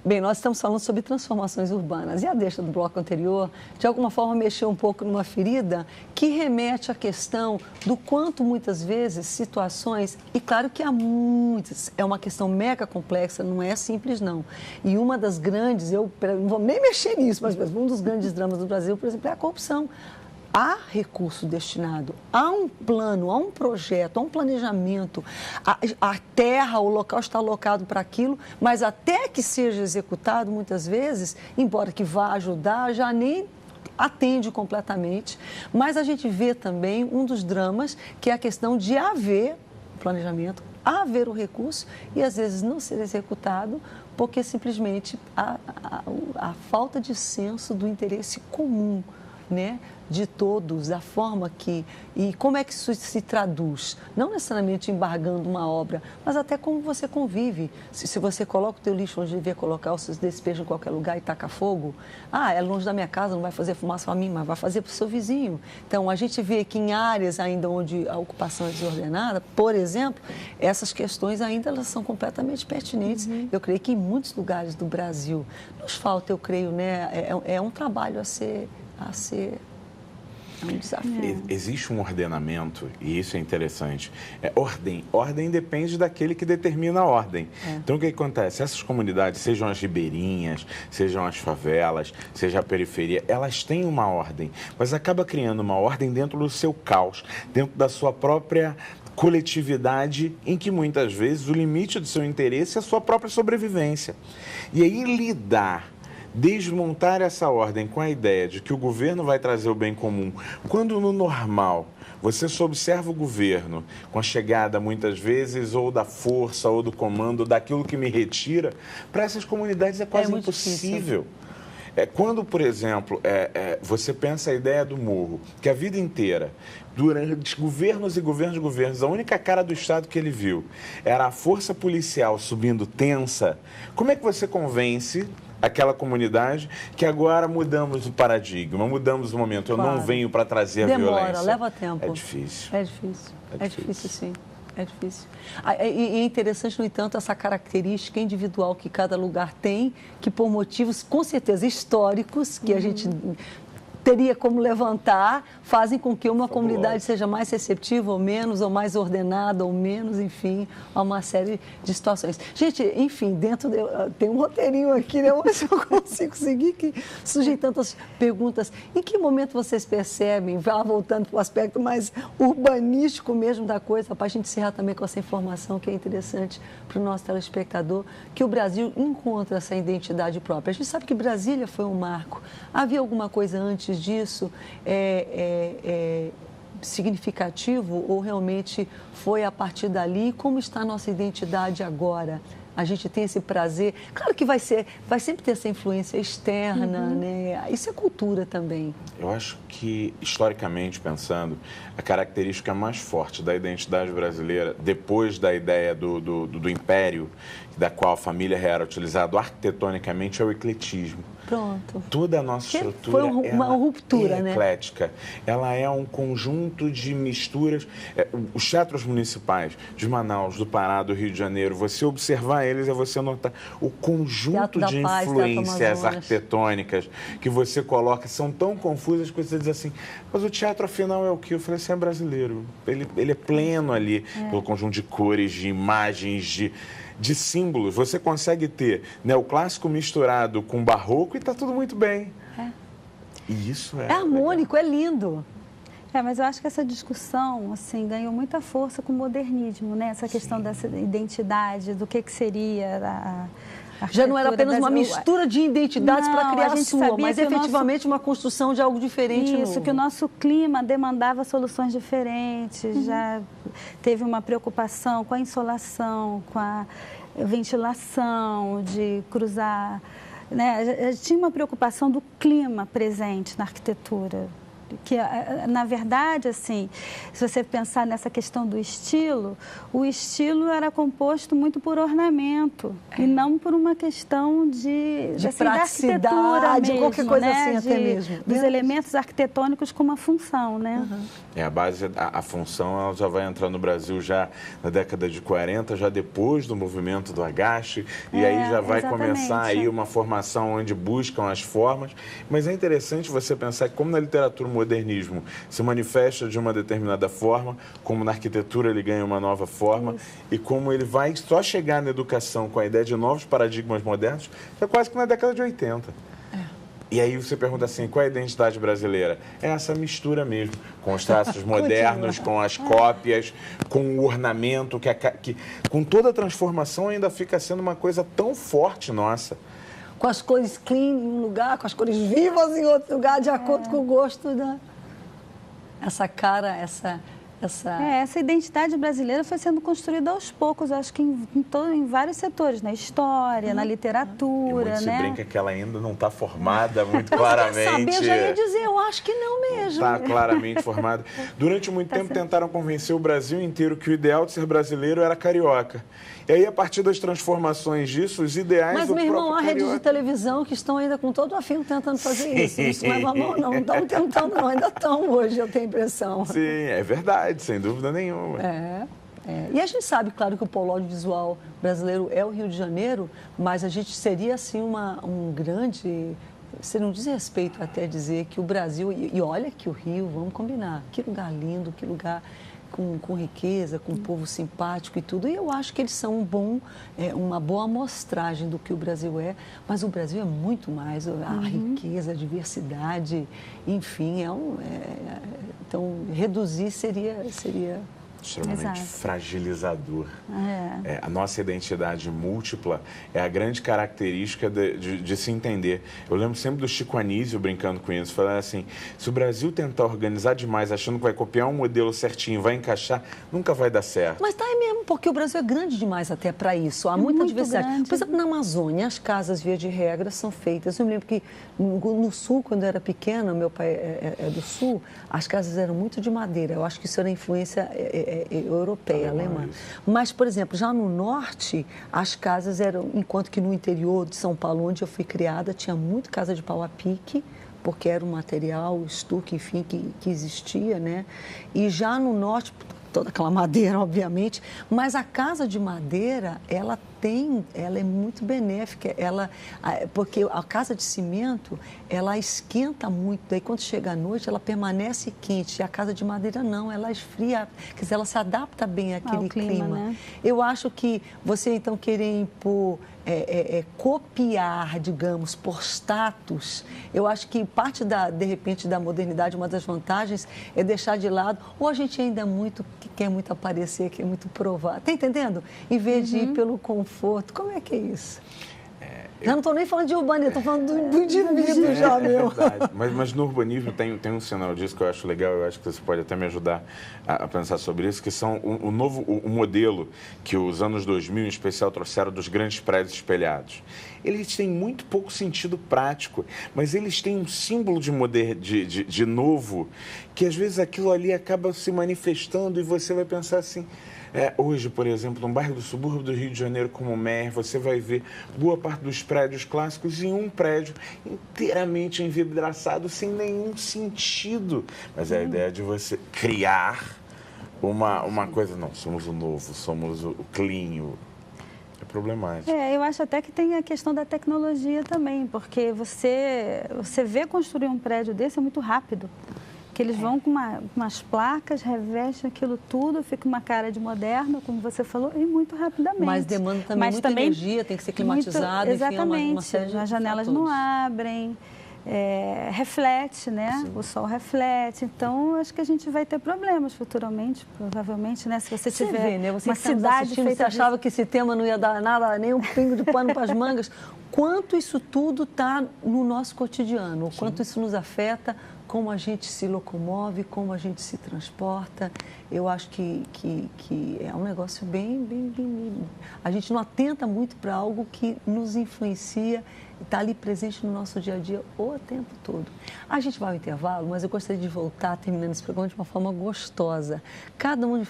Bem, nós estamos falando sobre transformações urbanas e a deixa do bloco anterior, de alguma forma, mexeu um pouco numa ferida que remete à questão do quanto, muitas vezes, situações, e claro que há muitas, é uma questão mega complexa, não é simples, não. E uma das grandes, eu não vou nem mexer nisso, mas um dos grandes dramas do Brasil, por exemplo, é a corrupção. Há recurso destinado, há um plano, há um projeto, há um planejamento, a terra, o local está alocado para aquilo, mas até que seja executado, muitas vezes, embora que vá ajudar, já nem atende completamente. Mas a gente vê também um dos dramas, que é a questão de haver planejamento, haver o recurso e às vezes não ser executado, porque simplesmente a falta de senso do interesse comum, né, de todos, da forma que... E como é que isso se traduz? Não necessariamente embargando uma obra, mas até como você convive. Se você coloca o teu lixo onde devia colocar, ou se despeja em qualquer lugar e taca fogo, é longe da minha casa, não vai fazer fumaça para mim, mas vai fazer para o seu vizinho. Então, a gente vê que em áreas ainda onde a ocupação é desordenada, por exemplo, essas questões ainda elas são completamente pertinentes. Eu creio que em muitos lugares do Brasil nos falta, eu creio, né, é um trabalho a ser um desafio. Existe um ordenamento, e isso é interessante. Ordem depende daquele que determina a ordem. Então, o que acontece? Essas comunidades, sejam as ribeirinhas, sejam as favelas, seja a periferia, elas têm uma ordem, mas acaba criando uma ordem dentro do seu caos, dentro da sua própria coletividade, em que muitas vezes o limite do seu interesse é a sua própria sobrevivência. E aí desmontar essa ordem com a ideia de que o governo vai trazer o bem comum, quando no normal você só observa o governo com a chegada, muitas vezes, ou da força, ou do comando, daquilo que me retira, para essas comunidades é quase impossível. Quando, por exemplo, você pensa a ideia do morro, que a vida inteira, durante governos e governos, a única cara do Estado que ele viu era a força policial subindo tensa, como é que você convence aquela comunidade que agora mudamos o paradigma, mudamos o momento? Eu não venho para trazer a violência. Demora, leva tempo. É difícil. É difícil, sim. É difícil. E é interessante, no entanto, essa característica individual que cada lugar tem, que por motivos, com certeza, históricos, que a gente teria como levantar, fazem com que uma comunidade seja mais receptiva ou menos, ou mais ordenada ou menos, enfim, há uma série de situações. Gente, enfim, tem um roteirinho aqui, né? Vamos ver se eu consigo seguir, que surgem tantas perguntas. Em que momento vocês percebem, voltando para o aspecto mais urbanístico mesmo da coisa, para a gente encerrar também com essa informação que é interessante para o nosso telespectador, que o Brasil encontra essa identidade própria. A gente sabe que Brasília foi um marco. Havia alguma coisa antes disso significativo ou realmente foi a partir dali? Como está a nossa identidade agora? A gente tem esse prazer. Claro que vai sempre ter essa influência externa, né? Isso é cultura também. Eu acho que, historicamente pensando, a característica mais forte da identidade brasileira, depois da ideia do império, da qual a família era utilizada arquitetonicamente, é o ecletismo. Pronto. Toda a nossa estrutura foi uma ruptura, é eclética. Ela é um conjunto de misturas. Os teatros municipais de Manaus, do Pará, do Rio de Janeiro, você observar eles é você notar o conjunto de influências arquitetônicas que você coloca, são tão confusas que você diz assim, mas o teatro afinal é o quê? Eu falei assim, é brasileiro. Ele é pleno ali, pelo conjunto de cores, de imagens, de símbolos. Você consegue ter neoclássico misturado com barroco e está tudo muito bem. E isso é harmônico, legal. É lindo. Mas eu acho que essa discussão, assim, ganhou muita força com o modernismo, né? Essa questão dessa identidade, do que seria a já não era apenas uma mistura de identidades para criar a sua, mas efetivamente uma construção de algo diferente. Isso, que o nosso clima demandava soluções diferentes, já teve uma preocupação com a insolação, com a ventilação, de cruzar, né? Tinha uma preocupação do clima presente na arquitetura. Que, na verdade, assim, se você pensar nessa questão do estilo, o estilo era composto muito por ornamento e não por uma questão de praticidade, da arquitetura mesmo, qualquer coisa né? assim até mesmo. Dos elementos arquitetônicos com uma função, né? A base, a função, ela já vai entrar no Brasil já na década de 40, já depois do movimento do agache, e aí já vai começar aí uma formação onde buscam as formas. Mas é interessante você pensar que como na literatura o modernismo se manifesta de uma determinada forma, como na arquitetura ele ganha uma nova forma, e como ele vai só chegar na educação com a ideia de novos paradigmas modernos, é quase que na década de 80. E aí você pergunta assim, qual é a identidade brasileira? É essa mistura mesmo, com os traços modernos, com as cópias, com o ornamento, que com toda a transformação ainda fica sendo uma coisa tão forte nossa. Com as cores clean em um lugar, com as cores vivas em outro lugar, de acordo com o gosto da... Essa cara, essa identidade brasileira foi sendo construída aos poucos, acho que em vários setores, na história, na literatura, muito se brinca que ela ainda não está formada muito claramente. Saber, já ia dizer, eu acho que não mesmo. Está claramente formada. Durante muito tempo tentaram convencer o Brasil inteiro que o ideal de ser brasileiro era carioca. E aí, a partir das transformações disso, os ideais Mas, do meu irmão, há próprio redes de televisão que estão ainda com todo o afinco tentando fazer isso. Isso não é normal, não estão tentando, não. Ainda estão hoje, eu tenho a impressão. Sim, é verdade, sem dúvida nenhuma. E a gente sabe, claro, que o polo audiovisual brasileiro é o Rio de Janeiro, mas a gente seria, assim, um grande... Seria um desrespeito até dizer que o Brasil... E olha que o Rio, vamos combinar, que lugar lindo, que lugar... Com riqueza, com um povo simpático e tudo. E eu acho que eles são uma boa amostragem do que o Brasil é. Mas o Brasil é muito mais. A riqueza, a diversidade, enfim. Então, reduzir seria extremamente fragilizador. A nossa identidade múltipla é a grande característica de se entender. Eu lembro sempre do Chico Anísio brincando com isso, falando assim, se o Brasil tentar organizar demais, achando que vai copiar um modelo certinho, vai encaixar, nunca vai dar certo. Mas tá aí mesmo, porque o Brasil é grande demais até para isso. Há muita diversidade. Grande. Por exemplo, na Amazônia, as casas, via de regra, são feitas. Eu me lembro que no Sul, quando eu era pequena, meu pai é do Sul, as casas eram muito de madeira. Eu acho que isso era influência europeia, alemã. Mas, por exemplo, já no norte, as casas eram, enquanto que no interior de São Paulo, onde eu fui criada, tinha muito casa de pau a pique, porque era um material, estuque, enfim, que existia, né? E já no norte, toda aquela madeira, obviamente, mas a casa de madeira, ela é muito benéfica, porque a casa de cimento, ela esquenta muito, daí quando chega à noite, ela permanece quente, e a casa de madeira não, ela esfria, quer dizer, ela se adapta bem àquele clima. Né? Eu acho que você, então, querer impor, copiar, digamos, por status, eu acho que parte, de repente, da modernidade, uma das vantagens é deixar de lado, ou a gente ainda quer muito aparecer, quer muito provar, tá entendendo? Em vez de ir pelo conforto, como é que é isso? Já não estou nem falando de urbanismo, estou falando do indivíduo já, meu. Verdade. Mas no urbanismo tem um sinal disso que eu acho legal, eu acho que você pode até me ajudar a pensar sobre isso, que são o modelo que os anos 2000, em especial, trouxeram dos grandes prédios espelhados. Eles têm muito pouco sentido prático, mas eles têm um símbolo de novo, que às vezes aquilo ali acaba se manifestando e você vai pensar assim... hoje, por exemplo, no bairro do subúrbio do Rio de Janeiro, como o Mer, você vai ver boa parte dos prédios clássicos em um prédio inteiramente envidraçado, sem nenhum sentido. Mas a ideia de você criar uma coisa, não, somos o novo, somos o clean, é problemático. Eu acho até que tem a questão da tecnologia também, porque você vê construir um prédio desse é muito rápido. Que eles vão com umas placas, revestem aquilo tudo, fica uma cara de moderno, como você falou, e muito rapidamente. Mas demanda também muita energia, tem que ser climatizado, exatamente, uma série de as janelas não abrem, reflete, né? Sim. O sol reflete, então acho que a gente vai ter problemas futuramente, provavelmente, né? Se você tiver uma cidade feita você achava que esse tema não ia dar nada, nem um pingo de pano para as mangas. Quanto isso tudo está no nosso cotidiano, o quanto isso nos afeta, como a gente se locomove, como a gente se transporta. Eu acho que é um negócio bem... A gente não atenta muito para algo que nos influencia e está ali presente no nosso dia a dia o tempo todo. A gente vai ao intervalo, mas eu gostaria de voltar, terminando esse programa, de uma forma gostosa. Cada um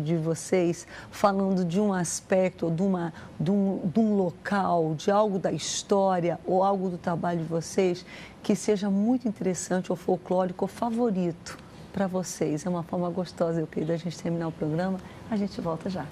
de vocês falando de um aspecto, de um local, de algo da história ou algo do trabalho de vocês que seja muito interessante ou folclórico ou favorito. para vocês. É uma forma gostosa, eu creio, da gente terminar o programa. A gente volta já.